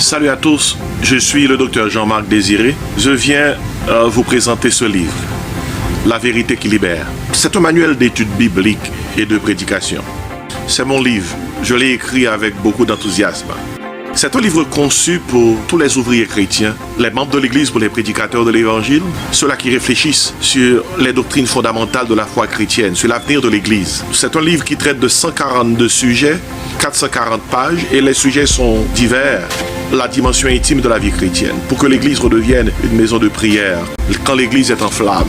Salut à tous, je suis le docteur Jean-Marc Désiré. Je viens vous présenter ce livre, La vérité qui libère. C'est un manuel d'études bibliques et de prédication. C'est mon livre, je l'ai écrit avec beaucoup d'enthousiasme. C'est un livre conçu pour tous les ouvriers chrétiens, les membres de l'Église, pour les prédicateurs de l'Évangile, ceux-là qui réfléchissent sur les doctrines fondamentales de la foi chrétienne, sur l'avenir de l'Église. C'est un livre qui traite de 142 sujets, 440 pages, et les sujets sont divers. La dimension intime de la vie chrétienne, pour que l'Église redevienne une maison de prière, quand l'Église est en flammes.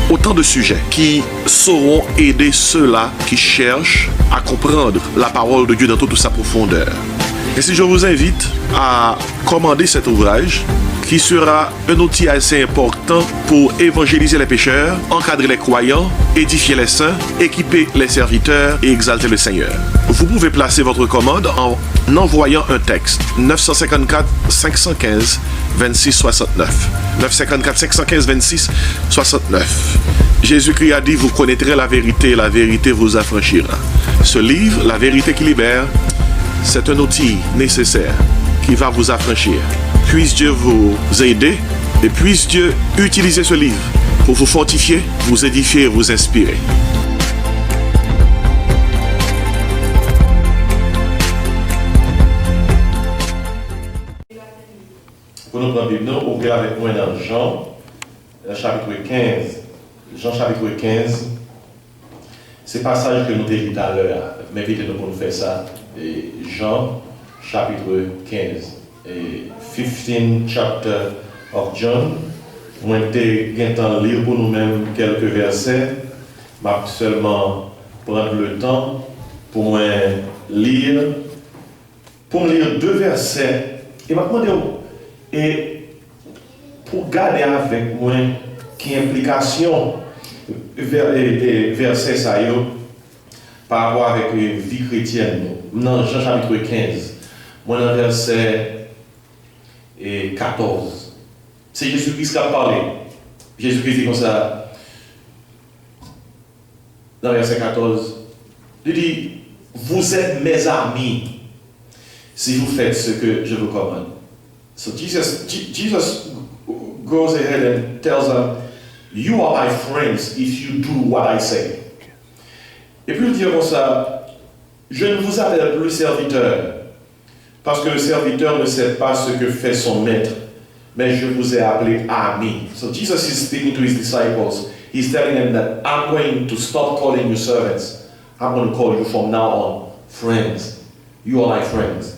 Autant de sujets qui sauront aider ceux-là qui cherchent à comprendre la parole de Dieu dans toute sa profondeur. Et si je vous invite à commander cet ouvrage, qui sera un outil assez important pour évangéliser les pécheurs, encadrer les croyants, édifier les saints, équiper les serviteurs et exalter le Seigneur. Vous pouvez placer votre commande en envoyant un texte 954 515 26 69. 954 515 26 69. Jésus-Christ a dit: vous connaîtrez la vérité vous affranchira. Ce livre, La vérité qui libère, c'est un outil nécessaire qui va vous affranchir. Puisse Dieu vous aider et puisse Dieu utiliser ce livre pour vous fortifier, vous édifier et vous inspirer. Pour nous prendre la Bible, ouvrez avec moi dans Jean, chapitre 15. Jean, chapitre 15. C'est le passage que nous avons dit tout à l'heure, mais vite nous faire ça. Et Jean, chapitre 15. Et 15 chapter of John. Moi, j'ai temps de lire pour nous-mêmes quelques versets. Je vais seulement prendre le temps pour moi lire. Pour me lire deux versets. Et maintenant, et pour garder avec moi qui implication verset ça par rapport avec la vie chrétienne. Dans Jean chapitre 15, moi dans verset 14, c'est Jésus-Christ qui a parlé. Jésus-Christ dit comme ça, dans verset 14, il dit: vous êtes mes amis si vous faites ce que je vous commande. So Jesus goes ahead and tells them, you are my friends if you do what I say. Et puis il dit comme ça, je ne vous appelle plus serviteur, parce que le serviteur ne sait pas ce que fait son maître, mais je vous ai appelé ami. So Jesus is speaking to his disciples. He's telling them that I'm going to stop calling you servants. I'm going to call you from now on friends. You are my friends.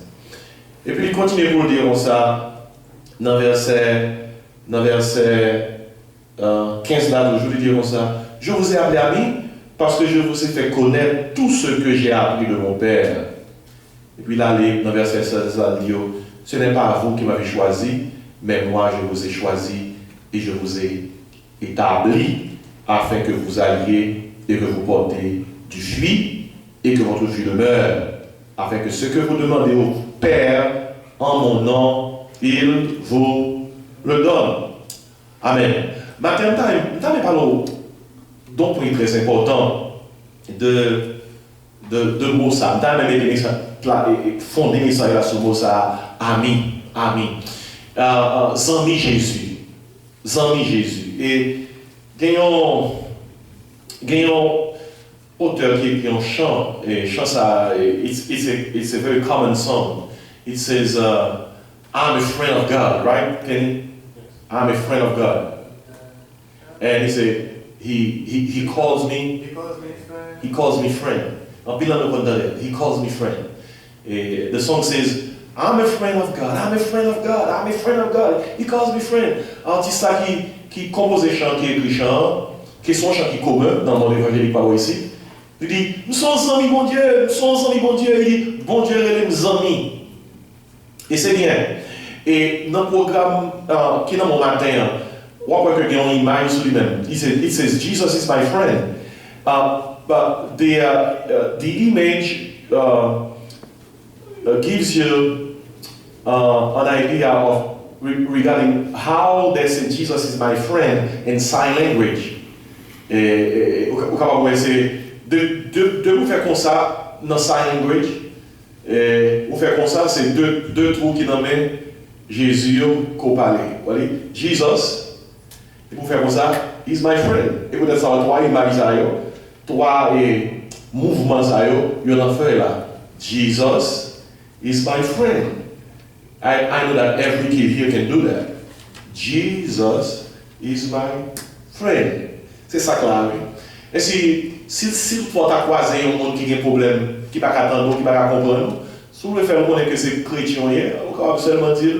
Et puis il continue pour dire comme ça, dans verset 15 là, je lui dis comme ça: je vous ai appelé ami parce que je vous ai fait connaître tout ce que j'ai appris de mon Père. Et puis là, dans verset 16, il dit: ce n'est pas vous qui m'avez choisi, mais moi je vous ai choisi et je vous ai établi afin que vous alliez et que vous portez du fruit et que votre fruit demeure, afin que ce que vous demandez au Père en mon nom, il vous le donne. Amen. Maintenant, nous parlons d'un point très important de mots ça. Nous avons fondé ça sur le mot ça, ami. Zami Jésus. Et gagnons auteur qui écrit un chant, et chant ça, it's a very common song. It says, I'm a friend of God, right, Kenny? I'm a friend of God. And he said, he calls me friend. He calls me friend. He calls me friend. The song says, I'm a friend of God, I'm a friend of God, I'm a friend of God. He calls me friend. Artiste qui compose des chants, qui écrit chants, qui sont chants qui commun dans le monde évangélique par ici. Il dit, nous sommes amis, bon Dieu, nous sommes amis, bon Dieu. Il dit, bon Dieu, il est amis. Et c'est bien. Et dans le programme qui est dans mon matin, on voit qu'il y a une image sur lui-même. It says, Jesus is my friend. But the image gives you an idea of regarding how they say Jesus is my friend in sign language. Et vous pouvez faire comme ça dans sign language. Et pour faire comme ça, c'est deux trous qui nomment Jésus qu'on parle. Jesus, et pour faire comme ça, is my friend. Et peut-être ça, trois images, trois mouvements, il y en a fait là. Jesus is my friend. I know that every kid here can do that. Jesus is my friend. C'est ça que là. Et si tu as croisé un monde qui a un problème, qui n'a pas attendre, qui n'a pas comprendre, si vous voulez faire connaître que c'est chrétien, vous pouvez seulement dire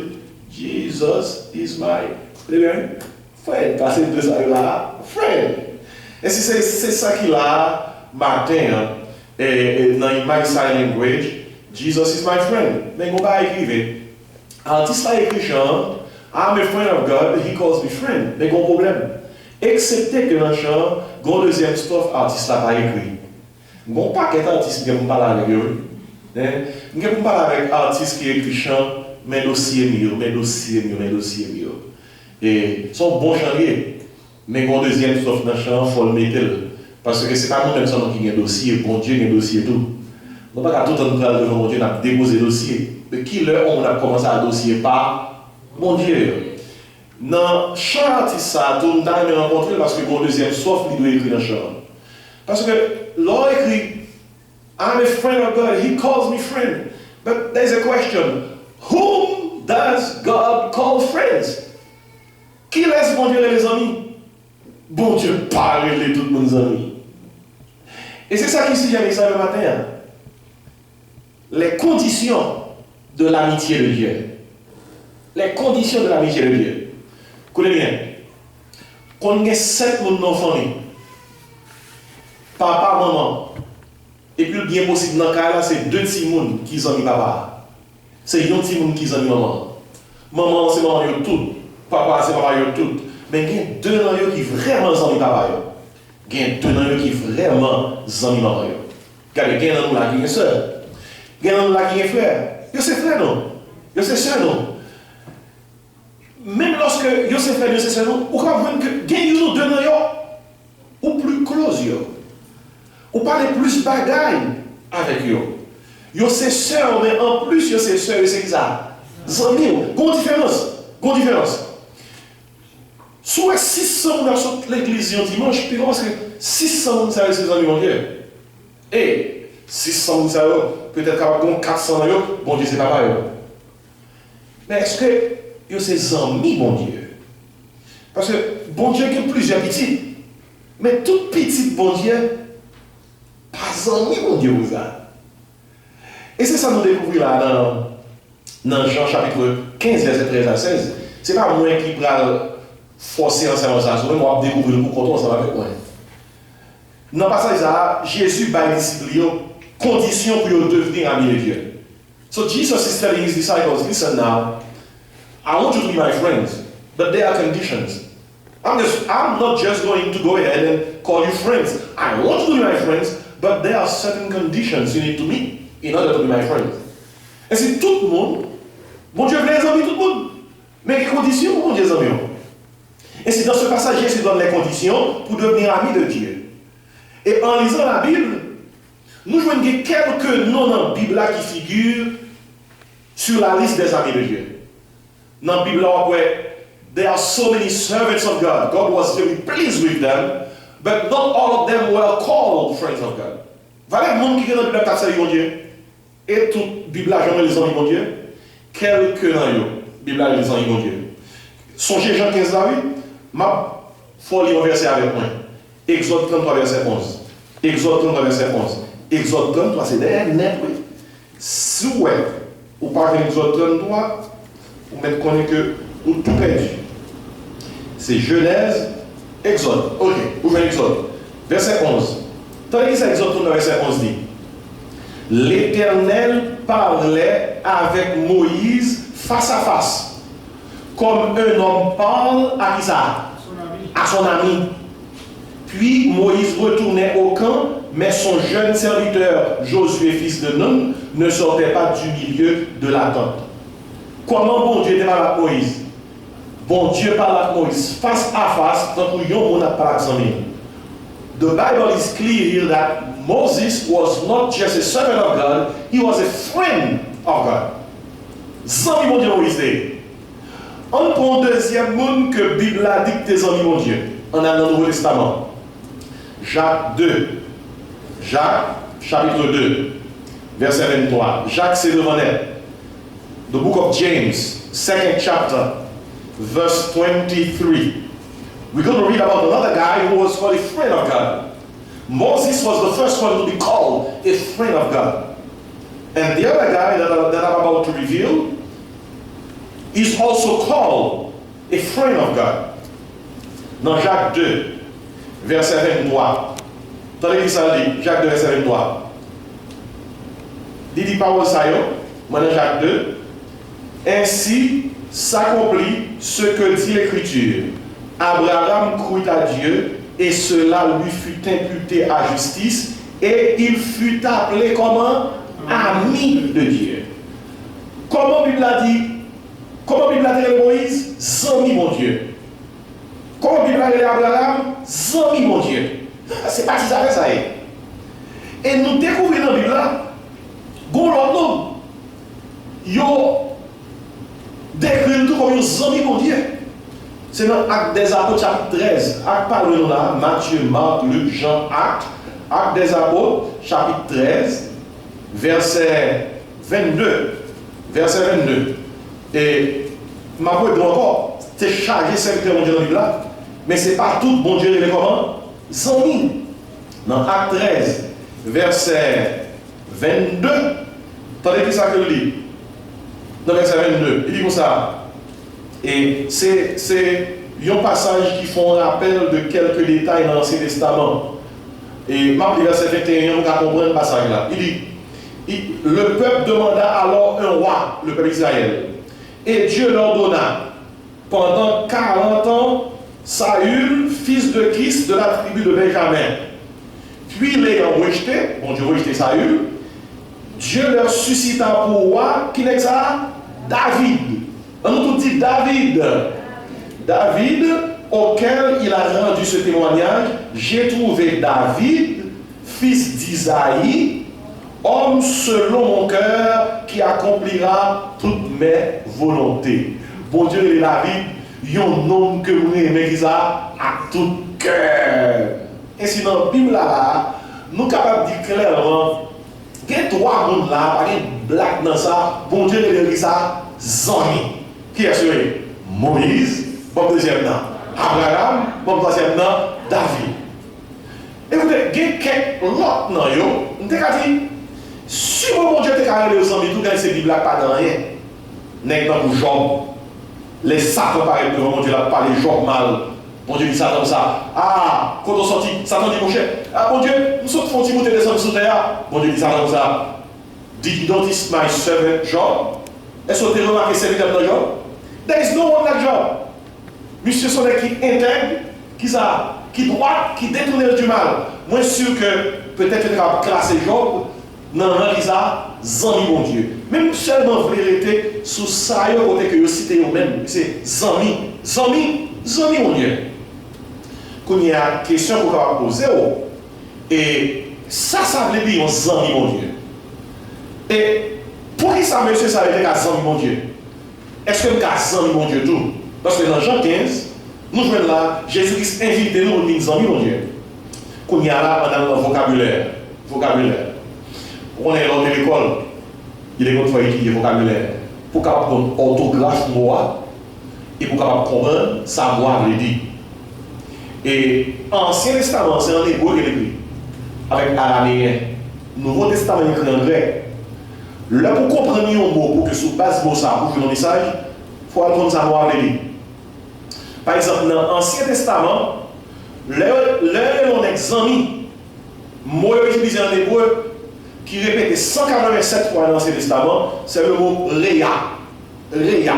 Jesus is my friend. Parce que ça là, friend. Et si c'est ça qui là, matin, dans my sign language, Jesus is my friend. Mais on va écrire. Artiste là écrit chant, I'm a friend of God, he calls me friend. Mais il y a un problème. Excepté que dans le chant, il y a un deuxième strophe, artiste là pas écrit. Il y a un paquet d'artistes qui parlent avec eux. Je ne parle avec un artiste qui écrit chant, mais dossier mieux. Et son bon chantier. Mais il y a un deuxième strophe dans le chant, il faut le mettre. Parce que ce n'est pas nous-mêmes qui avons un dossier, bon Dieu a un dossier tout. On ne peut pas tout entrer devant mon Dieu, on a déposé le dossier. Mais qui l'heure on a commencé à dossier par mon Dieu. Dans chaque artiste, ça, tout le monde a rencontré parce que mon deuxième, sauf il doit écrire dans le chant. Parce que l'on écrit, I'm a friend of God, he calls me friend. But there's a question, whom does God call friends? Qui laisse mon Dieu les amis? Bon Dieu, parlez tous mes amis. Et c'est ça qui s'est jamais ça le matin. Les conditions de l'amitié de Dieu. Les conditions de l'amitié de Dieu. Écoutez bien. Quand on a 7 personnes dans la famille, papa, maman, et puis le bien possible dans le cas là, c'est 2 petits personnes qui ont mis papa. C'est 1 petit monde qui ont mis maman. Maman, c'est maman tout. Papa, c'est papa tout. Mais il y a 2 dans eux qui vraiment ont mis papa. Il y a 2 dans eux qui vraiment ont mis maman. Car il y a un dans qui est sœur. Il y a un là qui est frère. Yo c'est frère non. Yo c'est sœur non. Même lorsque yo c'est frère, yo c'est sœur non, ou quand vous que gagne nous deux dans yo ou plus close yo. Ou parler plus bagaille avec yo. Yo c'est sœur mais en plus yo c'est sœur, c'est ça. Zami, gon différence. Soit 600 dans l'église dimanche, puis parce que 600 ça c'est amis mon Dieu. Et 600 peut-être qu'il y a 400 bon Dieu, c'est pas pareil. Mais est-ce que c'est amis, bon Dieu? Parce que bon Dieu, il y a plusieurs petits. Mais tout petit, bon Dieu, pas amis, bon Dieu, vous a. Et c'est ça que nous découvrons là dans Jean chapitre 15, verset 13 à 16. Ce n'est pas moi qui vais forcer ensemble ça, c'est moi qui vais découvrir le coton ensemble avec moi. Dans le passage là, Jésus bat les disciples. Condition pour devenir ami de Dieu. So Jesus is telling his disciples, listen now, I want you to be my friends, but there are conditions. I'm not just going to go ahead and call you friends. I want you to be my friends, but there are certain conditions you need to meet in order to be my friends. Et c'est tout le monde, bon Dieu veut les amis tout le monde. Mais les conditions, bon Dieu les amis. Et c'est dans ce passage Jésus donne les conditions pour devenir ami de Dieu. Et en lisant la Bible, nous voyons quelques noms dans la Bible qui figurent sur la liste des amis de Dieu. Dans la Bible, there are so many servants of God. God was very pleased with them, but not all of them were called friends of God. Voilà le monde qui est dans la Bible qui a dit mon Dieu. Et toute la Bible a jamais les amis mon Dieu. Quelques dans la Bible a les amis mon Dieu. Songez Jean 15 là, oui. Ma folie au verset avec moi. Exode 33, verset 11. Exode 33, verset 11. Exode 33, c'est net, oui. Si vous ou pas Exode 33, vous mettez connaître que vous tout perdu. C'est Genèse, Exode. Ok, ouvrez Exode. Verset 11. Tandis que ça, Exode 33, verset 11 dit, l'Éternel parlait avec Moïse face à face, comme un homme parle à qui ça? À son ami. Puis Moïse retournait au camp, mais son jeune serviteur, Josué, fils de Nun, ne sortait pas du milieu de la tente. Comment bon Dieu parle avec Moïse? Bon Dieu parle avec Moïse face à face, tant que on n'a pas accent. the Bible is clear here that Moses was not just a servant of God, he was a friend of God. Zami mon Dieu Moïse. On prend deuxième monde que la Bible a dit que tes amis mon Dieu. On a dans le Nouveau Testament. Jacques 2. Jacques, chapitre 2, verset 23. Jacques, c'est devant elle. The book of James, second chapter, verse 23. We're going to read about another guy who was called a friend of God. Moses was the first one to be called a friend of God. And the other guy that I'm about to reveal is also called a friend of God. Dans Jacques 2, verset 23. Attendez qui ça dit, Jacques 2, verset 23. Il dit parole ça, maintenant Jacques 2. Ainsi s'accomplit ce que dit l'Écriture. Abraham crut à Dieu et cela lui fut imputé à justice et il fut appelé comment? Ami de Dieu. Comment Bible a dit? Comment Bible a dit Moïse? Zami mon Dieu. Comment Bible a dit Abraham? Zami mon Dieu. C'est pas si ça fait ça. Et nous découvrons dans la Bible là, bon l'autre yo décrit tout comme un zami mon Dieu. C'est dans Actes des Apôtres chapitre 13. Actes parle là, Matthieu, Marc, Luc, Jean, Actes. Actes des Apôtres chapitre 13, verset 22. Verset 22. Et ma voix encore, c'est chargé serviteur mon Dieu dans la Bible là, mais c'est pas tout bon Dieu il est comment? Zami. Dans Acte 13, verset 22, attendez qui ça que le dit. Dans verset 22, il dit comme ça. Et c'est un passage qui font un rappel de quelques détails dans l'Ancien Testament. Et Marc, verset 21, on va comprendre le passage là. Il dit, le peuple demanda alors un roi, le peuple d'Israël. Et Dieu leur donna pendant 40 ans Saül, fils de Kis de la tribu de Benjamin. Puis l'ayant rejeté, bon Dieu rejeté Saül, Dieu leur suscita pour roi, qui n'est ça? David. On nous dit David. David, auquel il a rendu ce témoignage, j'ai trouvé David, fils d'Isaïe, homme selon mon cœur, qui accomplira toutes mes volontés. Bon Dieu et David, il y a un homme que vous aimez qui a à tout cœur. Et si dans la Bible là, nous sommes capables de dire clairement, il y a trois mondes là, il y a une blague dans ça, bon Dieu et ça, Zami. Qui est sûr? Moïse, bon deuxième nom. Abraham, bon troisième nom, David. Écoutez, il y a quelques autres noms, on t'a dit, si mon Dieu t'a carré aux amis, tout dans ces Bibles pas dans rien. N'est pas pour Job. Les Satan paraît devant mon Dieu là, pas les Job mal. Mon Dieu dit ça comme ça. Ah, quand on sortit, Satan dit mon cher, ah mon Dieu, nous sommes font monter des hommes sous terre. Mon Dieu dit ça comme ça. Did you notice my servant Job? Est-ce que tu as remarqué serviteur de Job? There is no one like Job. Monsieur son qui intègre, qui droit, qui détourne du mal. Moi sûr que peut-être tu as classé Job dans un visa, Zami mon Dieu. Même seulement vérité sous ça, côté que vous citez vous-même, c'est Zami. Zami mon Dieu. Quand il y a une question qu'on va poser, et ça veut dire Zami mon Dieu. Et pour qui ça, monsieur, ça veut dire Zami mon Dieu? Est-ce que nous avons Zami mon Dieu tout? Parce que dans Jean 15, nous jouons là, Jésus-Christ invite nous à dire Zami mon Dieu. Quand il y a là, on a un vocabulaire. On est dans l'école, il est contre étudier le vocabulaire pour comprendre orthographe moi et pour comprendre savoir le dire. Et Ancien Testament, c'est en hébreu qu'il est écrit, avec araméen. Nouveau Testament est écrit en grec. Là, pour comprendre un mot, pour que sous base de ça, pour faire un message, il faut apprendre savoir le dire. Par exemple, dans l'Ancien Testament, là, on examine, mot utilisé en hébreu, qui répète 187 fois dans l'Ancien Testament, c'est le mot Réa. Réa.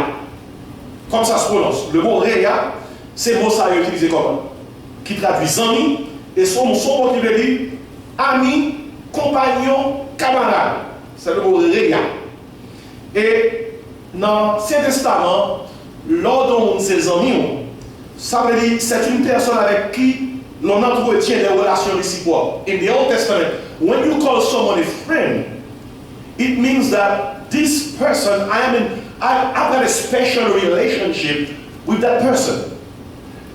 Comme ça se prononce. Le mot Réa, c'est le mot ça utilisé comment? Qui traduit Zami, et son mot qui veut dire ami, compagnon, camarade. C'est le mot Réa. Et dans l'Ancien Testament, l'ordre de ses amis, ça veut dire c'est une personne avec qui l'on entretient des relations réciproques. In the Old Testament, when you call someone a friend, it means that this person, I've got a special relationship with that person.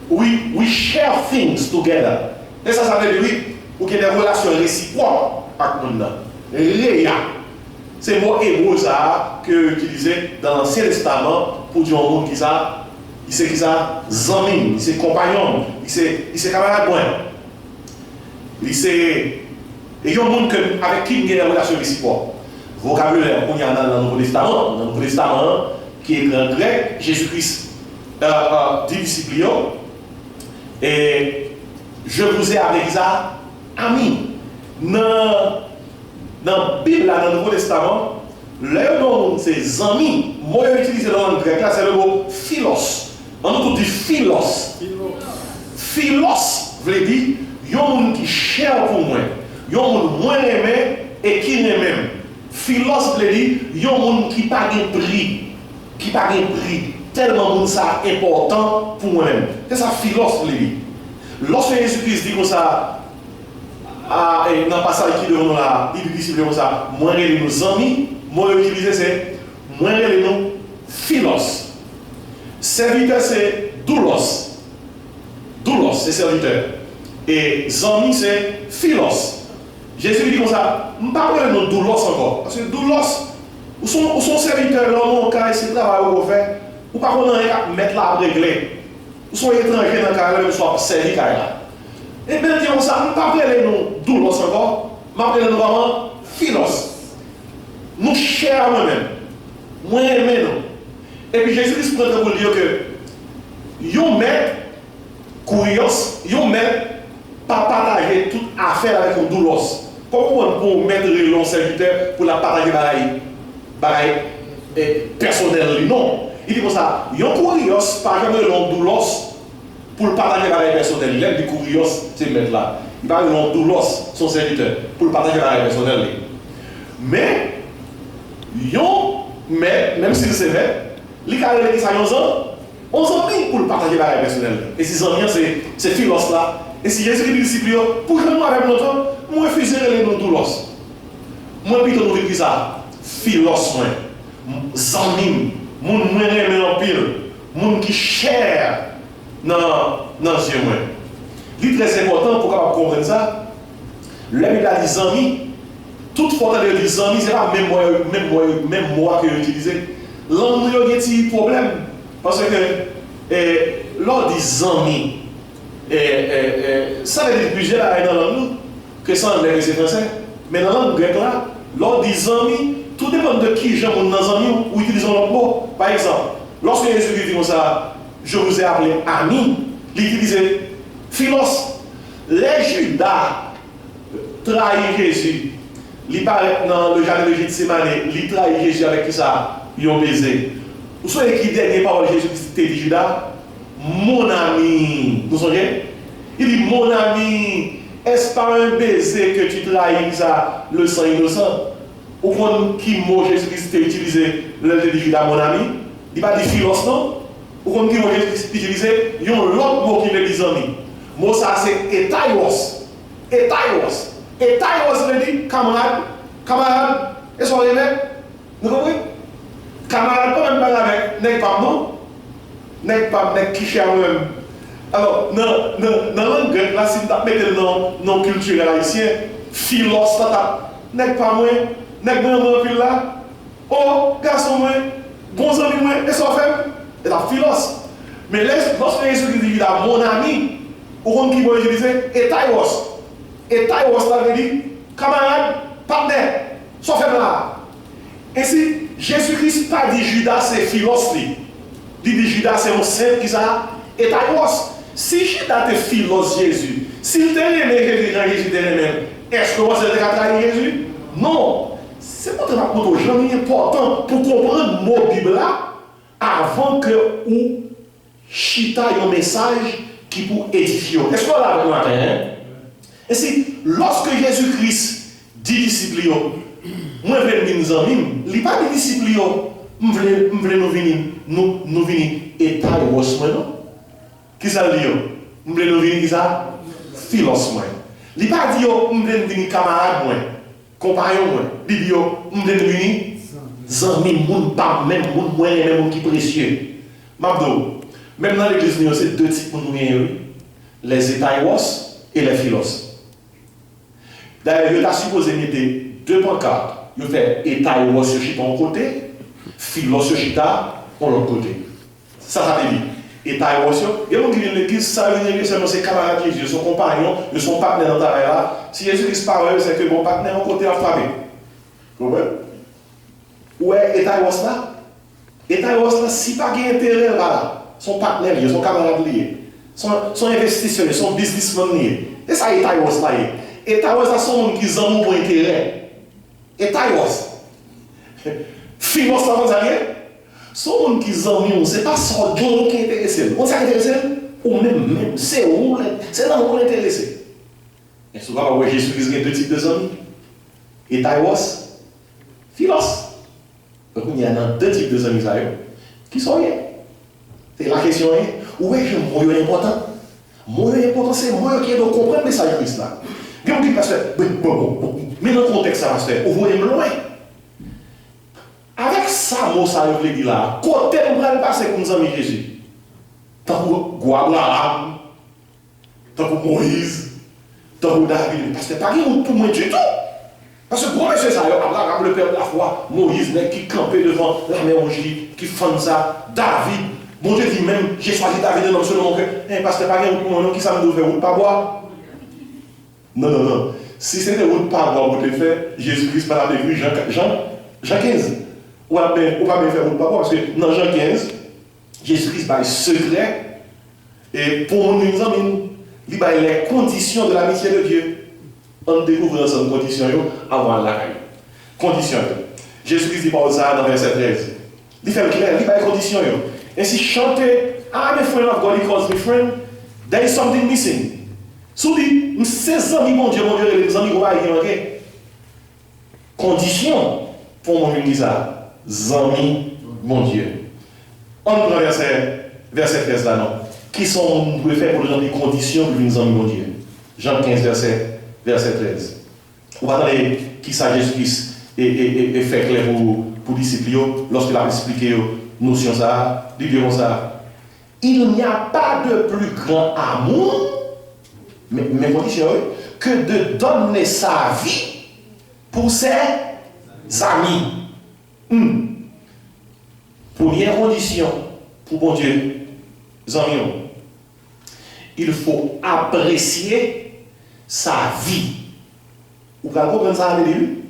We share things together. Et ça veut dire qu'il y a des relations réciproques avec le monde. Réa. C'est le mot hébreu ça que utilisé dans l'Ancien Testament pour dire un monde qui ça, il sait qui ça, zami, il sait compagnon, il sait camarade moi. Il sait et il y a un monde avec qui il y a des relations réciproques. Vocabulaire qu'on y a dans le Nouveau Testament, qui est en grec, Jésus-Christ dit disciples, et je vous ai appelé ça ami. Dans la Bible, dans le Nouveau Testament, le nom c'est amis. Moi, j'ai utilisé le nom grec, là, c'est le mot philos. On dit philos. Philos veut dire, il y a un monde qui cher pour moi, il y a un monde moins aimé et qui n'aime même. Philos veut dire, il y a un monde qui n'a pas de prix, tellement monde ça important pour moi-même. C'est ça, philos veut dire. Lorsque Jésus-Christ dit comme ça, dans le passage qui devant là, il dit comme ça, moi et nos amis, moi utiliser c'est, moi et nos philos. Serviteur c'est doulos. Doulos c'est serviteur. Et amis c'est philos. Jésus dit comme ça, je ne parle pas de nos doulos encore. Parce que doulos, ou son serviteur, l'homme, quand il travaille au fait, ou pas qu'on a mettre là à régler. Ou sont étrangers dans le carré, ou soit servi carré là. Et bien, disons ça, je ne parle pas de nos doulos encore, je parle de nos vraiment philos. Nous chers moi-même, moi aimé nous. Et puis Jésus-Christ prend pour dire que, yon met, curios, yon met, pas partager toute affaire avec un doulos. Comment on peut mettre le serviteur pour la partager bagaille personnel? Non. Il dit comme ça, yon curios, par exemple, le doulos, pour le partager bagaille personnel. Il aime des curios, c'est mettre là. Il parle de doulos, son serviteur, pour le partager bagaille personnel. Mais, yon met, même s'il sait mettre, il a dit ça, on s'en mis pour le partager bagaille personnel. Et ces amis, c'est philos là. Et si Jésus dit disciple, pour que nous avec notre, moi refuserai les noms doulos. Moi plutôt nous dire ça, philos moi, zanim, mon moins aimé en pile, mon qui cher dans Dieu moi. C'est très important pour qu'on comprenne ça. Là il a dit zami, toute fois qu'il dit zami, c'est pas même moi que j'utilise. L'homme il y a un petit problème parce que l'on dit zami. Ça veut dire plusieurs dans la langue que ça anglais et français. Mais dans la langue grecque là, lors des amis, tout dépend de qui j'aime dans les amis ou utilisons l'autre mot. Par exemple, lorsque Jésus dit comme ça, je vous ai appelé ami, il utilisait philos. Les Judas trahissent Jésus. Il paraît dans le jardin de Gethsémane, il trahit Jésus avec qui ça, ils ont baisé. Vous savez qui dernier parole Jésus qui dit Judas? Mon ami, vous savez? Il dit, mon ami, est-ce pas un baiser que tu trahis ça, le sang innocent? Au point qui mot Jésus-Christ a utilisé le dit Judas, mon ami? Il n'a pas dit philos, non? Au point qui mot Jésus-Christ a utilisé, il y a un autre mot qui veut dire ami. Mot ça c'est etaios. Etaios. Etaios veut dire camarade. Camarade. Est-ce qu'on est? Vous comprenez? Camarade, pas même pas avec, n'est pas non? N'est pas qui cherche même. Alors, dans la langue grecque, là, si vous mettez le nom culturel haïtien, philos, n'est pas moi, n'est pas moi, là. Oh, garçon, moi, bon ami, moi, et ça fait, et la philos. Mais lorsque Jésus dit à mon ami, au compte qui va utiliser, et taïos. Et taïos, là, veut dire, camarade, partenaire, ça fait là. Ainsi, Jésus-Christ pas dit Judas, c'est philos, il dit Judas, c'est un saint qui ça, et taïos. Si Judas te philos Jésus, s'il t'a aimé Jésus t'aimé, est-ce que vous avez trahi Jésus? Non. C'est pas très important pour comprendre le mot Bible là avant que ou chita un message qui pour édifier. Est-ce que vous l'avez matin? Et si, lorsque Jésus-Christ dit disciples, moi je veux venir amis, il n'est pas dit disciples, je veux nous venir et taille non? Qui ça dit? Nous voulons venir qui ça? philos moi. Il pas dit yo m'den venir camarade moi, compagnon moi. Il dit yo m'den venir zami moun pas même moun moyen même moun qui précieux. Mabdo, même dans l'église nous c'est deux types moun les étaïos et les philos. D'ailleurs, il a supposé mettre deux pancartes. Il fait étaïos sur chita en côté, philos sur chita en l'autre côté. Ça veut dire étaïos, il y a des gens qui viennent de l'église, ça veut dire que c'est ses camarades de Jésus, son compagnon, son partenaire dans le travail là. Si Jésus-Christ parle, c'est que mon partenaire en côté a frappé. Vous comprenez? Ouais, étaïos là. Étaïos là, si pas d'intérêt là, son partenaire, son camarade lié. Son investisseur, son businessman. Et ça, État-Yos là. État-Yos là, sont gens qui ont un intérêt. État-Yos. Finance là, vous savez, sont gens qui ont c'est pas son gain qui est intéressé. On s'est intéressé, ou même, c'est là où on est intéressé. Et souvent, Jésus-Christ a deux types de amis. État-Yos, Philos. Donc, il y a deux types de amis qui sont rien. C'est la question est, où est-ce que moi important? Moi important, c'est moi qui dois comprendre le message de Christ là. Et on dit, pasteur, mais dans le contexte, pasteur, vous voyez loin. Avec ça, moi, ça veut dire là, côté on va passer comme nous amis Jésus. Tant que Abraham, tant que Moïse, tant que David, parce que pas pour moi du tout. Parce que comment c'est ça, Abraham, le père de la foi, Moïse, qui campait devant la mer Rouge, qui fait ça, David. Bon Dieu dit même, j'ai choisi David dans selon mon cœur. Pasteur, pas pour moi, qui ça me doit faire route pas boire? Non. Si c'était route pas boire pour te faire, Jésus-Christ par la Bible, Jean 15. Ou pas bien faire route pas boire, parce que dans Jean 15, Jésus-Christ a un secret. Et pour nous examiner, il a les conditions de l'amitié de Dieu. On découvre ensemble les conditions avant la caille. Conditions. Jésus-Christ dit par ça dans verset 13. Il fait clair, il a les conditions. Ainsi chanter, I'm a friend of God, he calls me friend, there is something missing. Soudi, c'est amis, mon Dieu, les amis, ok? Condition pour mon Dieu, ça, amis, mon Dieu. On prend verset 13 là, non? Qui sont, nous pouvons faire pour les conditions pour les amis, mon Dieu? Jean 15, verset 13. On va aller qui ça Jésus-Christ et fait clair pour les disciples, lorsqu'il a expliqué notion ça, dit comme ça. Il n'y a pas de plus grand amour, mais condition, que de donner sa vie pour ses amis. Première condition pour bon Dieu, amis, il faut apprécier sa vie. Vous pouvez comprendre ça avec lui?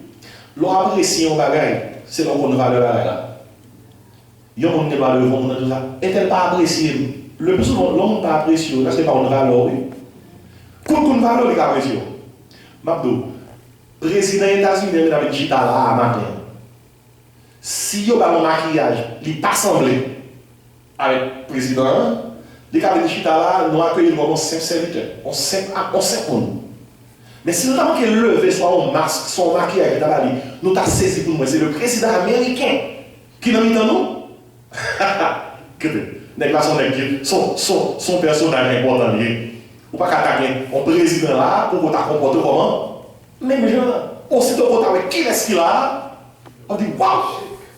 L'on apprécie un bagage, c'est l'on qu'on va le là. Il y a un monde qui va le vendre tout ça. Est-elle pas appréciée? Le plus souvent, l'homme pas apprécié, parce que c'est pas une valeur. Quand on valeur, il apprécie. Mabdo, président des États-Unis, il avait dit là à matin. Si il y a un maquillage, il n'est pas semblé avec le président, il avait dit là, nous accueillons 5 serviteurs, on 5 personnes. Mais si nous avons levé soit un masque, son maquillage, nous avons saisi pour nous, c'est le président américain qui nous a mis dans nous. Son personnage important. Ou pas qu'attaquer un président là pour qu'on comporte comment? Même gens, aussitôt qu'on avec qui est-ce qu'il a, on dit waouh,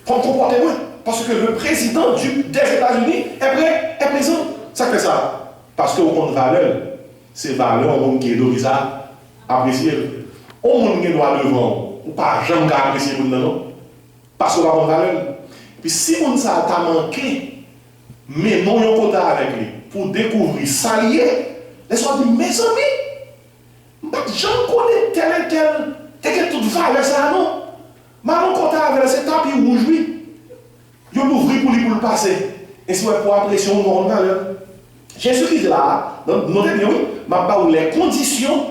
faut me comporter moi. Parce que le président des États-Unis est présent. Ça fait ça. Parce que on valeur, c'est valeur, on qui est d'origine apprécier. On qui doit devant, ou pas jamais apprécier pour nous, parce qu'on a une valeur. Puis si on ça t'a manqué, mais non yon côté avec lui, pour découvrir, s'allier, laisse-moi dire, mes amis, j'en connais tel et tel toute valeur ça non. Mais mon côté avec ce tapis rouge, lui, il l'ouvre pour lui pour le passer. Et si pour apprécier une grande valeur. Jésus-Christ là, notez bien, oui, les conditions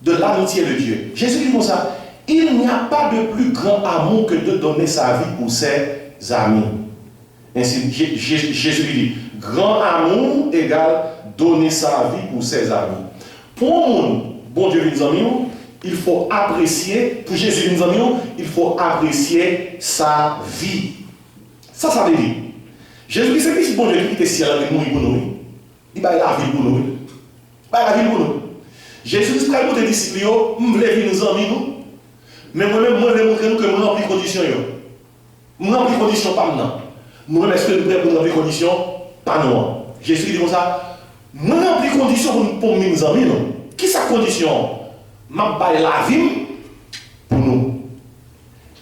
de l'amitié de Dieu. Jésus dit comme ça, il n'y a pas de plus grand amour que de donner sa vie pour ses amis. Ainsi, Jésus dit, grand amour égale donner sa vie pour ses amis. Pour mon bon Dieu, mes amis, il faut apprécier, pour Jésus, mes amis, il faut apprécier sa vie. Ça veut dire, Jésus, c'est qui bon Dieu qui était ciel avec nous pour nous. Il va la vie pour nous. Il va la vie pour nous. Jésus-Christ a dit aux disciples, je voulais venir nous amis, nous. Mais moi-même, je vais montrer que je remplis les conditions. Je remplis les conditions pas maintenant. Moi-même, est-ce que je suis prêt pour remplir les conditions? Pas non. Jésus dit comme ça, je remplis les conditions pour mes amis. Qui est sa condition? Je vais la vie pour nous.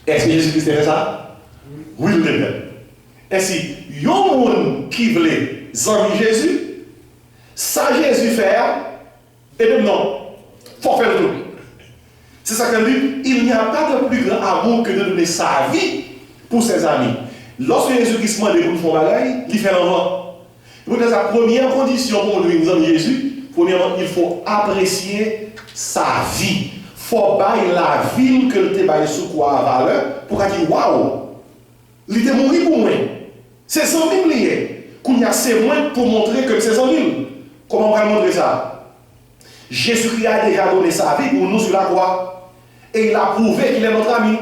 Est-ce que Jésus-Christ fait ça? Oui, il le fait. Ainsi, il y a un monde qui veut amis Jésus, ça Jésus fait, et même non, il faut faire tout. C'est ça qu'on dit, il n'y a pas de plus grand amour que de donner sa vie pour ses amis. Lorsque Jésus-Christ demande pour nous faire bagaille, il fait l'envoi. Donc, la première condition pour nous aimer Jésus, premièrement, il faut apprécier sa vie. Il faut bailler la ville que le baille sous quoi à valeur pour dire waouh, il était mort pour moi. C'est 100 000 liés. Qu'il y a assez moins pour montrer que c'est 100 000. Comment on va montrer ça? Jésus-Christ a déjà donné sa vie pour nous sur la croix. Et il a prouvé qu'il est notre ami.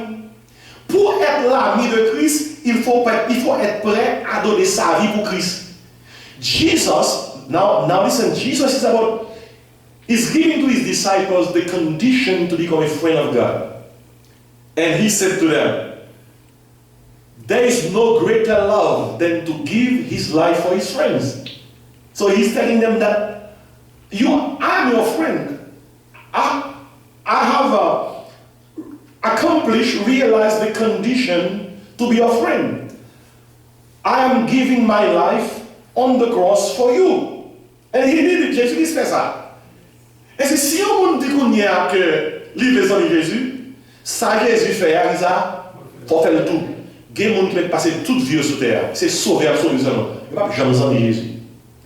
Pour être l'ami de Christ, il faut être prêt à donner sa vie pour Christ. Jesus, now listen, Jesus is giving to his disciples the condition to become a friend of God. And he said to them, there is no greater love than to give his life for his friends. So he's telling them that I'm your friend. I have realized the condition to be your friend. I am giving my life on the cross for you. And he did it. Jésus fait ça. Et c'est si on dit qu'on y a que les amis Jésus, ça Jésus fait, il faut faire le tout. Il y a des gens qui veulent passer toute vie sur terre. C'est sauver absolument. Il n'y a pas jamais amis Jésus.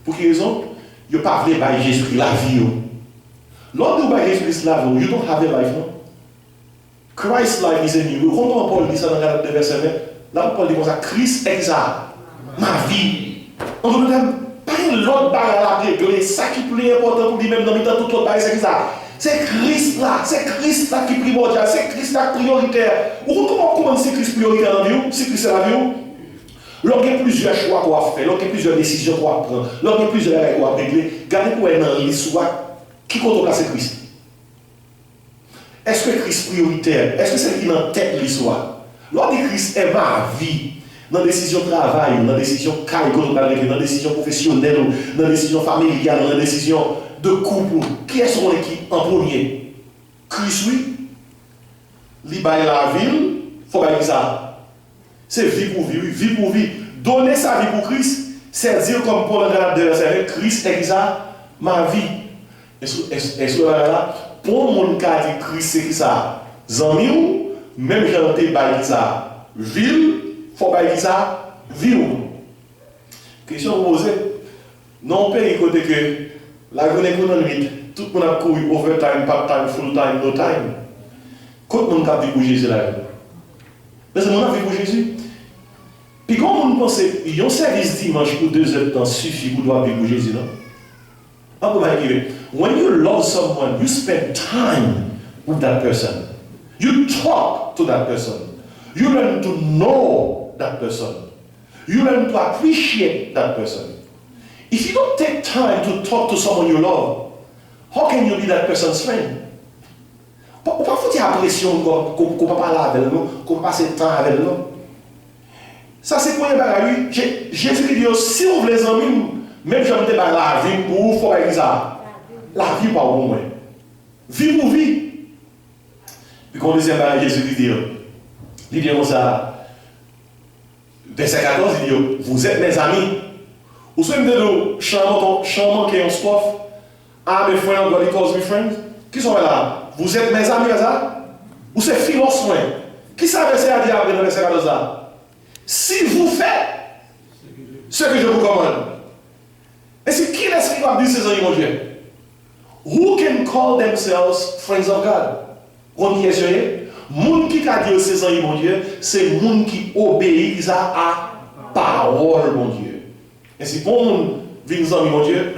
Pour quelle raison? Il n'y a pas voulu par Jésus la vie. Lors de Jésus la vie, you don't have a life, no? Christ's life is in you. Quand Paul dit ça dans le verset 20, là Paul dit comme ça, Christ est ça, ma vie. On ne peut pas l'autre bagarre à régler. Ça qui est plus important pour lui-même dans le temps, tout l'autre bagarre, c'est ça. C'est Christ là qui est primordial, c'est Christ là prioritaire. Vous comprenez comment c'est Christ prioritaire dans la vie? C'est Christ la vie? Lorsqu'il y a plusieurs choix qu'on va faire, lorsqu'il y a plusieurs décisions qu'on va prendre, lorsqu'il y a plusieurs règles qu'on va régler, regardez pour être dans l'histoire, qui compte là, c'est Christ. Est-ce que Christ prioritaire? Est-ce que c'est qui est en tête de l'histoire? Lorsque Christ est ma vie, dans la décision de travail, dans la décision de dans la décision professionnelle, dans la décision familiale, dans la décision de couple, qui est son équipe en premier? Christ, oui. Il baille la ville, il faut bailler ça. C'est vie pour vie, vie pour vie. Donner sa vie pour Christ, c'est dire comme Paul le verset, Christ est ça, ma vie. Est-ce que là, pour mon cas de Christ, c'est ça, zami, même j'ai bailler ça, ville, il faut bailler ça, vie. Question posée. Non, pays côté que la grande économie, tout le monde a couru overtime, part-time, full-time, no time. Quand on a vu pour Jésus là, mais on a vu pour Jésus. Puis quand on pense, il y a un service dimanche pour 2 heures de temps suffit pour doit vivre pour Jésus, non? When you love someone, you spend time with that person. You talk to that person. You learn to know that person. You learn to appreciate that person. If you don't take time to talk to someone you love, how can you be that person's friend? On ne peut pas faire pression qu'on ne peut pas parler avec nous, qu'on ne peut pas passer temps avec nous. Ça, c'est pour lui. Jésus dit, si on veut les amis, même si on ne pas la vie pour vous, il faut faire ça. La vie pas pour moi. Vie pour vie. Puis quand on disait, Jésus dit comme ça, verset 14, il dit, vous êtes mes amis. Vous savez, de charmant qui est en sport, I'm a friend, God calls me friend. Qui sont là? Vous êtes mes amis, ça? Ou c'est philosophie? Qui ça verset à dire après dans verset 14 là? Si vous faites ce que je vous commande. Et c'est qui est-ce qui va dire ces amis, mon Dieu? Who can call themselves friends of God? On y est sûr? Moun qui a dit ces amis, mon Dieu, c'est moun qui obéit à parole, mon Dieu. Et si pour moun vivre amis, mon Dieu,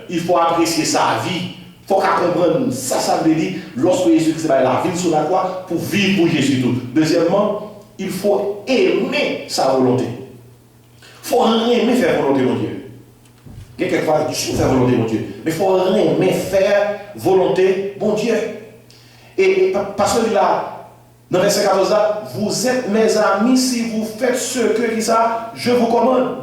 il faut apprécier sa vie. Il faut comprendre ça veut dire lorsque Jésus-Christ va la vie sur la croix pour vivre pour Jésus tout. Deuxièmement, il faut aimer sa volonté. Il faut aimer faire volonté, mon Dieu. Quelquefois, il faut faire volonté, mon Dieu. Mais il faut aimer faire volonté, bon Dieu. Et parce que là, dans le verset 14, vous êtes mes amis si vous faites ce que ça, je vous commande.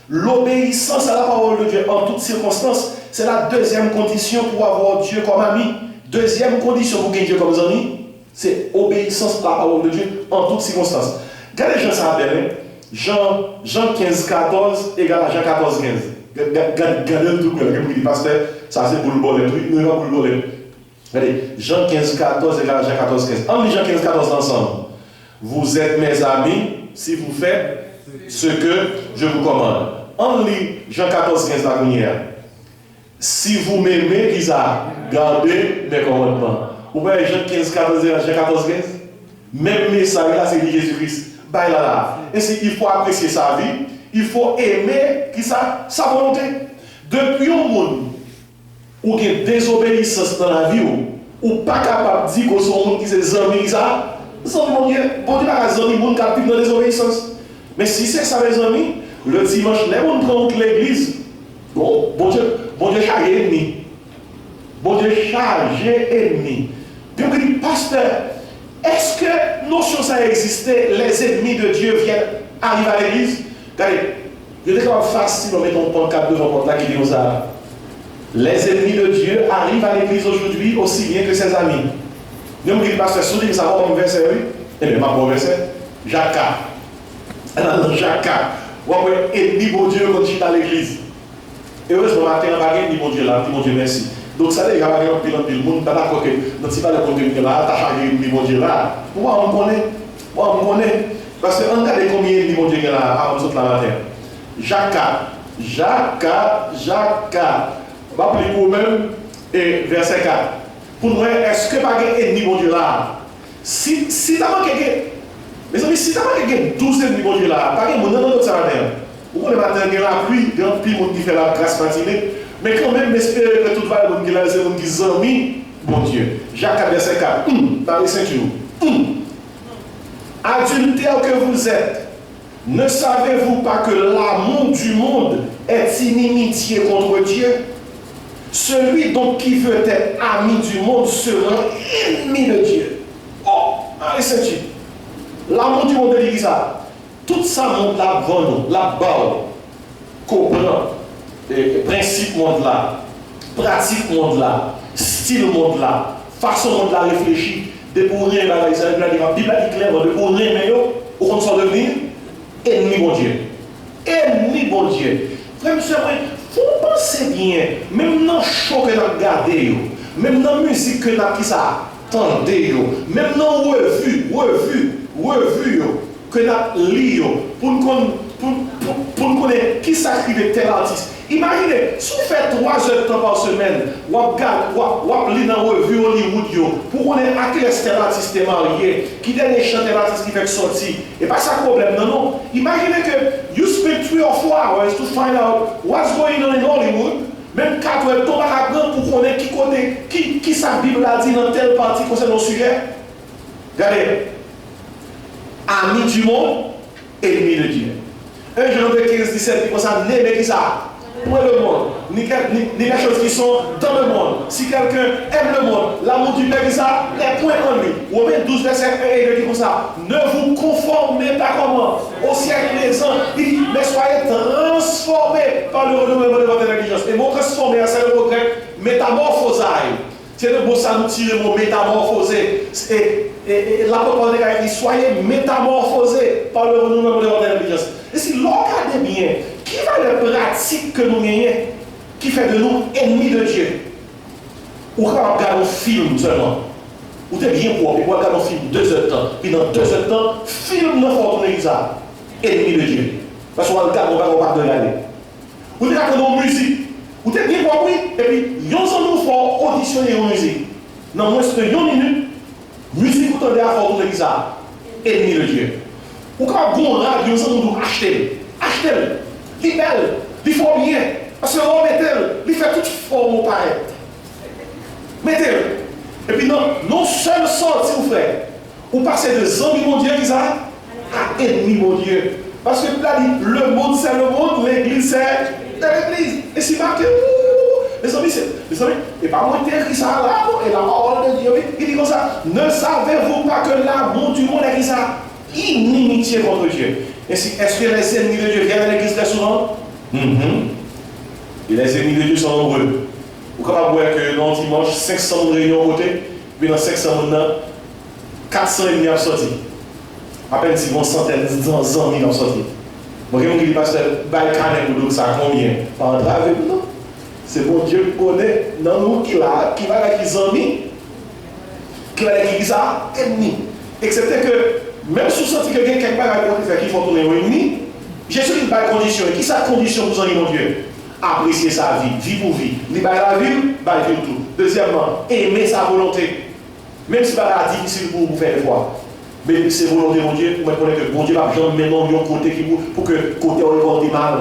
L'obéissance à la parole de Dieu en toutes circonstances, c'est la deuxième condition pour avoir Dieu comme ami. Deuxième condition pour gagner Dieu comme ami, c'est obéissance à la parole de Dieu en toutes circonstances. Regardez Jean ça appelle, Jean 15, 14 égale à Jean 14, 15. Regardez le truc, le pasteur, ça c'est pour le bon, nous pas pour le bon. Regardez, Jean 15, 14 égale à Jean 14, 15. En Jean 15, 14 ensemble. Vous êtes mes amis si vous faites ce que je vous commande. En lit Jean 14, 15 la première. Si vous m'aimez, qui ça? Gardez mes commandements. Vous voyez Jean 15, 14 égale à Jean 14, 15? Même message là, c'est Jésus-Christ. Et il faut apprécier sa vie, il faut aimer qui ça, sa volonté. Depuis un monde où il y a désobéissance dans la vie, ou pas capable de dire que son monde qui c'est amis, ça, mon Dieu, bon Dieu, pas des amis, monde qui vivent dans la désobéissance. Mais si c'est ça, les amis, le dimanche, les gens prennent l'église, bon Dieu charge ennemi. Bon Dieu charge ennemi. Puis on dit, pasteur, est-ce que notion ça existait, les ennemis de Dieu viennent arriver à l'église? Regardez, je dis que c'est facile, on met ton pancarte devant porte là qui dit ça. Les ennemis de Dieu arrivent à l'église aujourd'hui aussi bien que ses amis. Je me dis, pasteur, si vous dites ça va comme verset, oui? Eh bien, ma bon verset, Jacques. Dans Jacques, vous avez ennemi bon Dieu quand tu es à l'église. Et heureusement, matin, on va ennemi bon Dieu là, mon Dieu merci. Donc ça veut dire qu'il y a un pile, le monde pas d'accord que dans ce pas le contenu là, tu as chargé ennemi bon Dieu là. Pourquoi on connaît? Parce que on regarde combien ennemi bon Dieu là à nous autres la matin. Jacques. On va appeler pour même et verset 4. Pour nous, est-ce que pas un ennemi bon Dieu là? Si tu as manqué, mes amis, si tu as manqué 12 ennemis bon Dieu là, pas un monde dans notre matin. Vous voyez matin, il y a la pluie, il y a un petit monde qui fait la grâce matinée. Mais quand même, espérer que tout va bien, qu'il a des gens qui ont mis, bon Dieu. Jacques verset 4. Dans les ceintures. Adultère que vous êtes, ne savez-vous pas que l'amour du monde est inimitié contre Dieu? Celui donc qui veut être ami du monde sera ennemi de Dieu. Oh, allez, ceintures. L'amour du monde est ça. Tout ça montre la bonne, la barre, comprend. Principe monde là, pratique monde là, style monde là, façon monde là réfléchir, de pour rien là, la Bible dit clairement, de pour rien mais au contraire de devenir ennemi bon Dieu. Ennemi bon Dieu. Frère, monsieur, il faut penser bien, même dans le show que nous avons regardé, même dans la musique que nous avons entendu, même dans la revue que nous avons lu, pour nous connaître qui s'écrivait tel artiste. Imaginez, si vous faites 3 heures de temps par semaine, vous lisez dans la revue Hollywood, pour connaître à quel artiste est marié, qui dernier chanteur artiste qui fait sortir. Et pas ça le problème, non. Imaginez que you spend 3 or 4 hours to find out what's going on in Hollywood, même 4 heures de temps pour connaître qui sa Bible a dit dans telle partie concernant le sujet. Regardez, ami du monde, ennemi de Dieu. 1 Jean 15, 17, il ça, n'aimez qui ça? Pour le monde, ni les choses qui sont dans le monde. Si quelqu'un aime le monde, l'amour du Père, ça, les points en lui. Romains 12, verset 1, il dit comme ça. Ne vous conformez pas comment au siècle présent, il dit, mais soyez transformés par le renouvellement de votre intelligence. Et mon transformé, c'est le mot grec, métamorphosaï. C'est le mot, ça nous tire le mot métamorphosé. Et l'apôtre Paul dit, soyez métamorphosés par le renouvellement de votre intelligence. Et si l'on regarde bien, qui va la pratique que nous gagnons, qui fait de nous ennemis de Dieu? Ou quand on regarde un film seulement, ou t'es bien pour, puis on regarde un film 2 heures de temps, puis dans 2 heures de temps, film ne faut pas ça, ennemi de Dieu. Parce qu'on regarde, on va pas regarder. Ou t'es regarde une musique, ou t'es bien pour, oui, et puis, ils ont nous faut auditionner une musique. Dans moins de 1 minute, musique ou t'en à fort de ça, ennemi de Dieu. Ou quand on regarde, ils ont nous acheter. Achetez-le. Il est belle, il faut bien. Parce que l'homme mettez-le, il fait toute forme pareil. Mettez-le. Et puis non seul sorti, vous frère. Vous passez de zombies, mon Dieu, à ennemis, mon Dieu. Parce que là, le monde, c'est le monde, l'église, c'est l'église. Et c'est marqué, les amis, et pas moi qui écrit ça là, et la parole de Dieu, il dit comme ça, ne savez-vous pas que l'amour du monde est écrit ça, inimitié contre Dieu. Est-ce que les ennemis de Dieu viennent à l'église très souvent? Et les ennemis de Dieu sont nombreux. Vous pouvez voir que dans le dimanche, 500 réunions côté, puis dans 500 maintenant, 400 ennemis ont sorti. À peine si vont centaines, d'amis ont sorti. Bon, quelqu'un qui dit, pasteur, Baïkane, vous ça combien? Pas entrer avec nous, non? C'est bon Dieu qui connaît dans nous qui va avec les amis, qui va avec les ennemis. Excepté que, même si vous sentez que quelqu'un qui faut tourner au ennemi, Jésus dit une condition. Et qui sa condition pour en mon Dieu? Apprécier sa vie, vie pour vie. Il va la vie, va vivre tout. Deuxièmement, aimer sa volonté. Même si c'est difficile pour vous faire foi. Mais c'est volonté de mon Dieu, pour me connaître que mon Dieu va jamais mettre un côté pour que le côté récolte mal.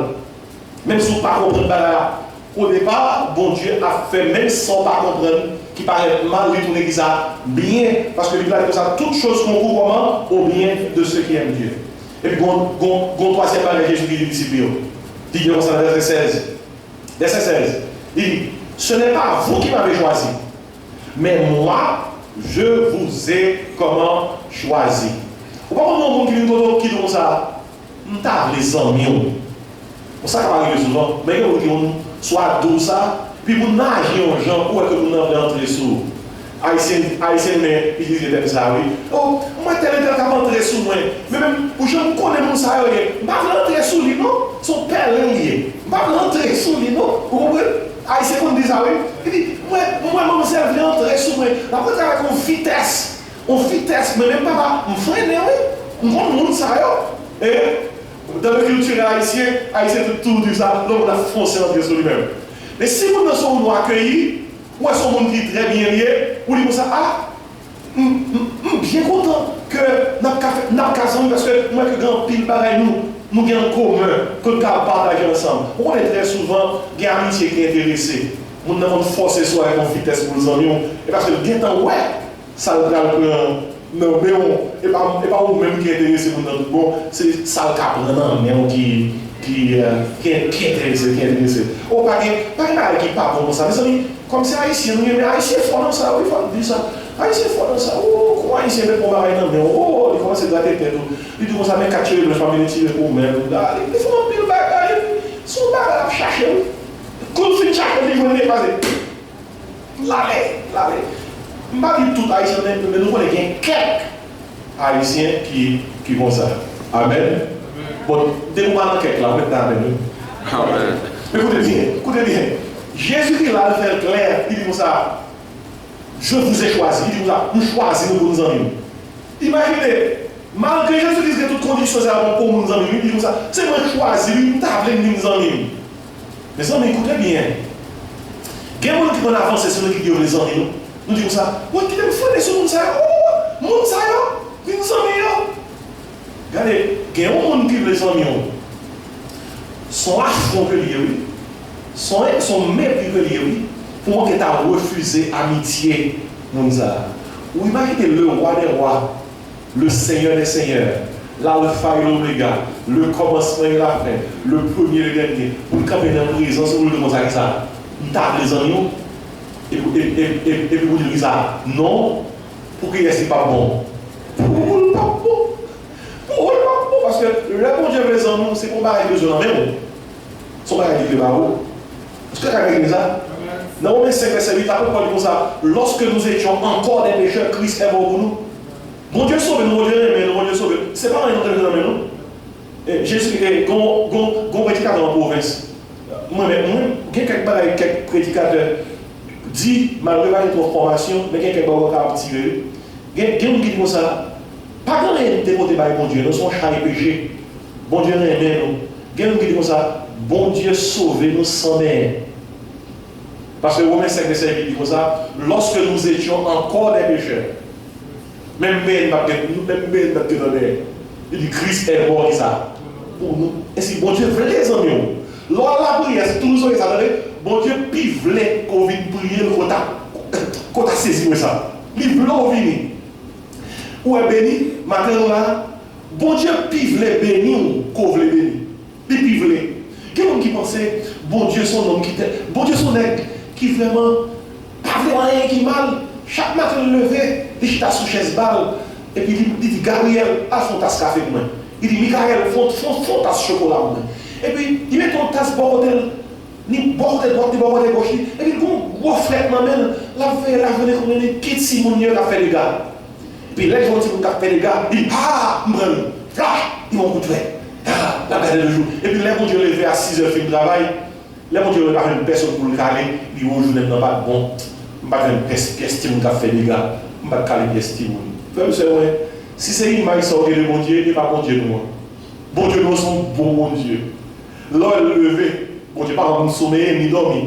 Même si vous ne comprenez pas, au départ, bon Dieu a fait, même sans pas comprendre, qui paraît mal retourner qui ça, bien, parce que Bible a dit ça, toutes choses concourent comment au bien de ceux qui aiment Dieu. Et puis, bon troisième parole, Jésus dit disciples. Il dit comme ça dans verset 16. Verset 16. Il dit, ce n'est pas vous qui m'avez choisi, mais moi, je vous ai comment choisi. Vous ne pouvez pas dire qui dit comme ça, nous avons les amis. C'est ça qui va arriver souvent. Mais vous dites, soit doux ça, puis vous nagez aux gens, où est-ce que vous n'avez entré sous Haïtien, mais ils disent ça, oui. Oh, moi, tel qui va entrer sous moi. Mais même, pour je ne connais pas ça, je ne vais pas entrer sous lui, non? Son père est lié. Je ne vais pas entrer sous lui, non? Vous comprenez? Haïtien, on dit ça, oui. Il dit, moi, je vais entrer sous moi. Après, avec une vitesse, mais même pas, je freine, oui. Je ne sais pas, et dans la culture haïtienne, tout dit ça, donc on a foncé entrer sur lui-même. Mais si vous ne sommes pas accueillis, ou est-ce qu'on dit très bien lié, ou dit comme ça, bien content que nous avons casé parce que moi que grand pile pareil nous avons en commun, que nous avons partagé ensemble. On est très souvent, il y a amitié qui est intéressée. Nous avons forcé sur la vitesse pour nos amis. Et parce que le temps, ouais, ça le prend. Non, mais et pas vous-même qui est intéressé pour notre bon, c'est ça le cap, non, qui est intéressé. Oh, pas qui pas bon ça. Mais amis, comme c'est haïtien, nous aimons haïtien fort dans ça, oui, il faut dire ça. Haïtien fort dans ça. Oh, comment haïtien met pour marrer dans le oh, il commence à gratter tête. Il dit comme ça, mais catcher le famille tirer pour même. Il faut un pile bagarre, son bagarre à chercher. Quand tu finis chercher, il faut les passer. Laver. Je ne vais pas dire tout haïtien, mais nous connaissons quelques haïtiens qui font ça. Amen. Bon, démouement quelques là, on va mettre Amen. Écoutez bien. Jésus-Christ là, il fait clair, il dit comme ça, je vous ai choisi. Il dit comme ça, nous choisissons pour nous amis. Imaginez, malgré Jésus dit que toutes conditions sont pour nous amis, il dit comme ça, c'est moi qui choisis, lui, nous avons nous amis. Mais amis, écoutez bien. Il y a des gens qui vont avancer sur nous qui disent les amis. Nous disons ça, moi qui t'aime fondé sur le monde, ça y est, nous sommes meilleurs. Regardez, il y a des gens qui les amis sont affront que liés, oui. Sont mépris que liés, oui. Pour moi, que tu as refusé amitié, nous ou imaginez le roi des rois, le Seigneur des seigneurs, l'alpha et l'oméga, le commencement et la fin, le premier et le dernier, pour le camper dans la présence, pour le demander ça. Il t'a les amis. Et puis vous dites ça, non, pour qu'il n'est pas bon. Pour le pas bon. Parce que le bon Dieu veut les amis, c'est pour barrer les gens même. Son barrer les barreaux. Est-ce que tu as regardé ça? Dans Romains 5, verset 8, après parler comme ça, lorsque nous étions encore des pécheurs, Christ est mort pour nous. Bon Dieu sauve, nous, bon Dieu aime, nous, bon Dieu sauve. C'est pas un autre de nous. Jésus, gon prédicateur dans la province. Moi-même, il y a quelques prédicateurs. Dit, malgré la formation, mais quelqu'un qui va tirer. Il y a quelqu'un qui dit comme ça, pas dans les dévotés par bon Dieu, nous sommes chats et péchés. Bon Dieu aime nous. Il y a quelqu'un qui dit comme ça, bon Dieu sauve-nous sans mère. Parce que Romains 5, verset 8 dit comme ça, lorsque nous étions encore des pécheurs, même Ben il dit Christ est mort, il ça. Pour nous. Et si bon Dieu veut les amis, lors de la prière, c'est toujours ça. Bon Dieu, puis voulait qu'on vienne prier qu'on a saisi ça. Il voulait qu'on vienne. Ou est béni, maintenant là, bon Dieu, puis voulait bénir qu'on voulait bénir. Il puis voulait. Quelqu'un qui pensait, bon Dieu, son homme qui était, bon Dieu, son aigle qui vraiment, pas vraiment rien qui mal. Chaque matin, il levé, il chita sous chaise balle, et puis il dit, Gabriel, a son tasse café pour moi. Il dit, Michael, font tasse chocolat pour moi. Et puis, il met ton tasse bon côté, ni bon côté droite, ni bon côté gauche. Et puis, il gros flèche dans la main, la venue comme une petite Simon qui a fait les gars. Puis, les gens qui ont fait les gars, ils disent, ah, flash, ils vont coup de fait. Ah, la garde le jour. Et puis, les gens qui ont levé à 6h, fin de travail, les gens qui ont levé par une personne pour le caler, ils vont jouer dans pas bon. Je ne vais pas faire une pièce qui a fait les gars. Je ne vais pas caler une pièce qui si c'est une image sortie de mon Dieu, il n'est pas bon Dieu de moi. Bon Dieu, nous sommes bon Dieu. L'heure levé, bon Dieu, pas en sommeil ni dormir.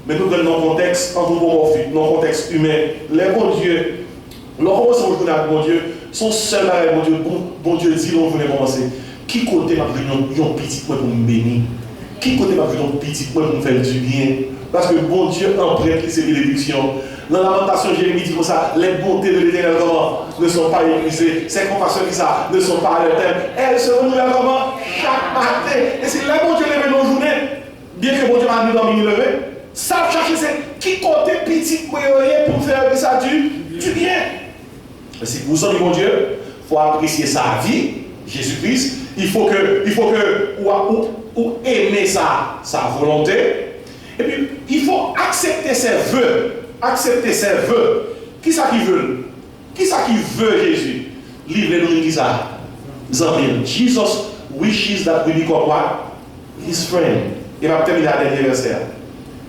Mais nous dans le contexte anthropomorphique, dans le contexte humain, les bons dieux, lorsqu'on commence à jouer avec bon Dieu, son seul arrêt, bon Dieu dit, on voulait commencer. Qui côté m'a pris un petit point pour me bénir? Qui côté m'a pris un petit point pour me faire du bien? Parce que bon Dieu emprunte les bénédictions. Dans la lamentation, Jérémie dit comme ça, les bontés de l'Éternel ne sont pas épuisées, ses compassions qui ça ne sont pas à l'éternel. Elles se renouvellent comment? Chaque matin. Et si les bon Dieu levé nos journées, bien que bon Dieu m'a mis dans le levé, ça chercher c'est qui côté petit pour faire ça du bien. Si vous aimez mon Dieu, il faut apprécier sa vie, Jésus-Christ. Il faut que ou aimer sa volonté. Et puis, il faut accepter ses vœux. Accepter ses vœux. Qui ça qui veut? Qui ça qui veut Jésus? Livre-nous qui ça? Jesus wishes that we become what? His friend. Il va terminer la dernière verset.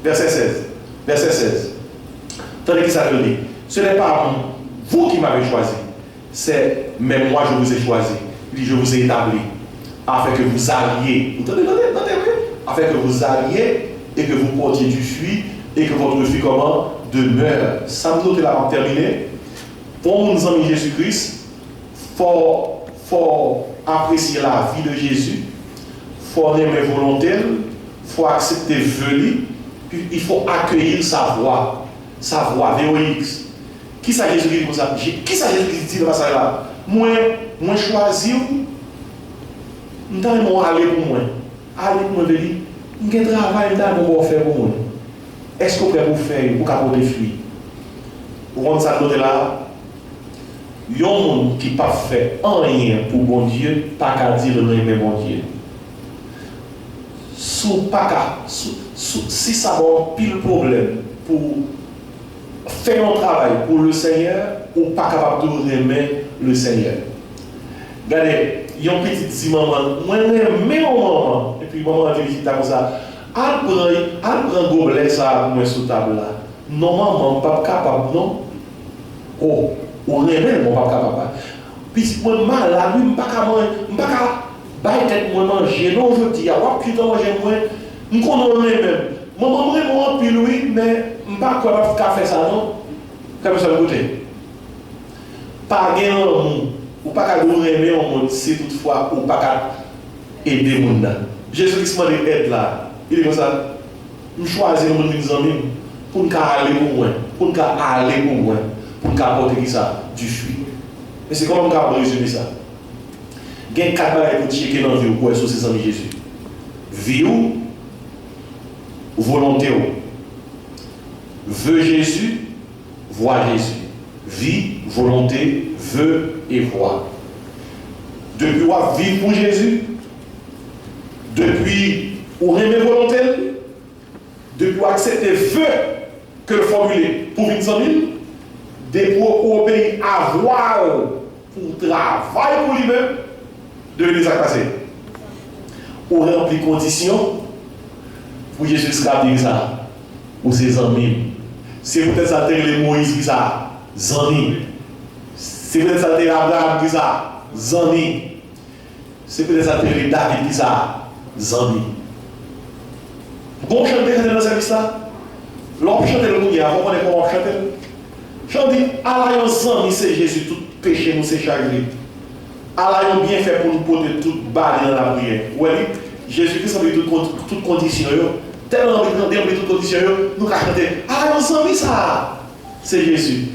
Verset 16. Verset 16. Tandis que ça veut dire, ce n'est pas vous qui m'avez choisi, c'est même moi je vous ai choisi. Il dit, je vous ai établi afin que vous alliez. Vous entendez? Afin que vous alliez et que vous portiez du fruit et que votre fruit comment? Demeure. Ça nous note là pour terminer. Pour nous amis Jésus-Christ, faut apprécier la vie de Jésus, faut aimer volonté, faut accepter vœux, puis il faut accueillir sa voix VOX. Qui ça Jésus dit comme ça? Qui ça Jésus dit dans ça là? Moi choisir, je vais aller pour moi. Aller pour moi, je vais dire, je travail, je vais faire pour moi. Est-ce que vous pouvez faire pour capoter les fruits? Pour rendre ça de là, il y a un monde qui n'a pas fait rien pour bon Dieu, pas qu'à dire non aimer bon Dieu. Si ça va pile problème pour faire un travail pour le Seigneur, ou pas capable de aimer le Seigneur. Regardez, il y a un petit maman, moi j'aime maman, et puis maman dit comme ça. Elle prend gobelet ça pour sous table là. Non, maman, pas capable, non. Oh, on remet, mon pas capable. Puis moi malade, je ne pas capable, tête moi manger. Non, je dis, ah, putain, manger moi. Je connais même. Maman, vraiment, puis oui, mais je ne pas capable de faire ça, non. Comme ça, côté. Pas gagner un monde, ou pas capable de remettre un monde, si toutefois, ou pas capable d'aider le monde. Jésus-Christ m'a dit, aide là. Il est comme ça, je choisis nos amis pour nous aller pour moi, pour nous aller pour moi, pour nous apporter ça, du fruit. Et c'est comment on peut résumer ça? Il y a 4 bagages pour checker dans la vie pour être ses amis Jésus. Vie ou volonté ou. Veux Jésus, vois Jésus. Vie, volonté, vœu et voix. Depuis vivre pour Jésus, depuis ou aimer volonté, depuis accepter vœux que le formuler pour vivre sans lui, depuis obéir à voir pour travailler pour lui-même, devenir ça passer. Ou remplir conditions pour Jésus dire ça, ou ses amis. C'est peut-être ça les Moïse qui ça, Zani. C'est peut-être ça Abraham qui ça, Zani. C'est peut-être ça les David qui ça, Zani. Bon chanter dans le service là, l'on chante le mouillard, on connaît comment chanter. Chante, Allah Zani, c'est Jésus, tout péché nous c'est chargé. Allah a bien fait pour nous porter toute balle dans la prière. Oui, Jésus-Christ a mis toutes conditions. Tellement on a mis toutes conditions, nous avons chanté. Allah a mis ça. C'est Jésus.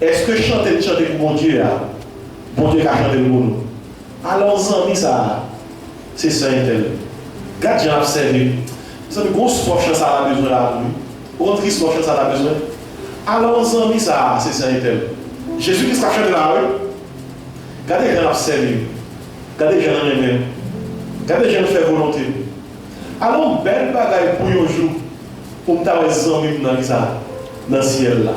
Est-ce que chanter pour mon Dieu là? Bon Dieu a chanté pour nous. Alors on a mis ça. C'est ça, tel. Quand j'ai observé, C'est une grosse chance à la besoin là, oui. Autre triste chance à la besoin. Alors, nos amis, ça, c'est ça, tel. Jésus-Christ a chanté là, oui. Regardez les gens observer. Regardez les gens aimer. Regardez les gens faire volonté. Alors, belle bagaille pour un jour, pour me avoir des amis dans le ciel là.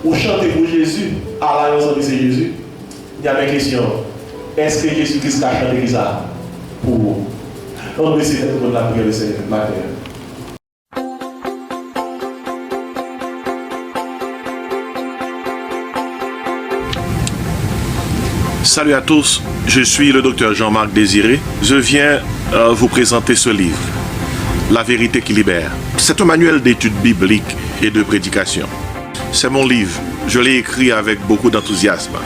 Ou chanter pour Jésus, Allah, nos amis, c'est Jésus. Il y a une question. Est-ce que Jésus-Christ a chanté ça pour vous? On va essayer de prendre la prière de cette matin. Salut à tous, je suis le docteur Jean-Marc Désiré. Je viens vous présenter ce livre, La vérité qui libère. C'est un manuel d'études bibliques et de prédication. C'est mon livre, je l'ai écrit avec beaucoup d'enthousiasme.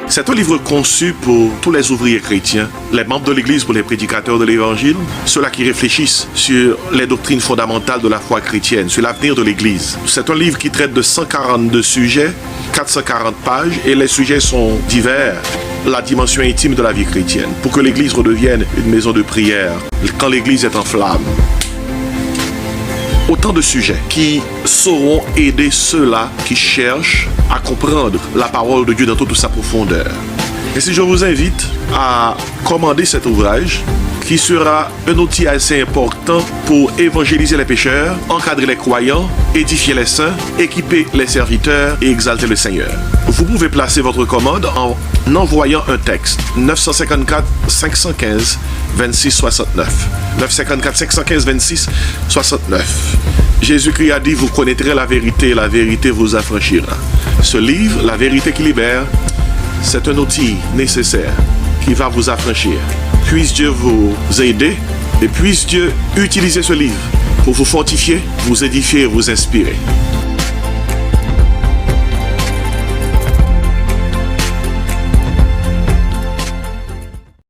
C'est un livre conçu pour tous les ouvriers chrétiens, les membres de l'Église pour les prédicateurs de l'Évangile, ceux-là qui réfléchissent sur les doctrines fondamentales de la foi chrétienne, sur l'avenir de l'Église. C'est un livre qui traite de 142 sujets, 440 pages, et les sujets sont divers. La dimension intime de la vie chrétienne, pour que l'Église redevienne une maison de prière, quand l'Église est en flammes. Autant de sujets qui sauront aider ceux-là qui cherchent à comprendre la parole de Dieu dans toute sa profondeur. Et si je vous invite à commander cet ouvrage, qui sera un outil assez important pour évangéliser les pécheurs, encadrer les croyants, édifier les saints, équiper les serviteurs et exalter le Seigneur. Vous pouvez placer votre commande en envoyant un texte 954 515 26 69. 954 515 26 69. Jésus-Christ a dit, vous connaîtrez la vérité vous affranchira. Ce livre, La vérité qui libère, c'est un outil nécessaire qui va vous affranchir. Puisse Dieu vous aider et puisse Dieu utiliser ce livre pour vous fortifier, vous édifier et vous inspirer.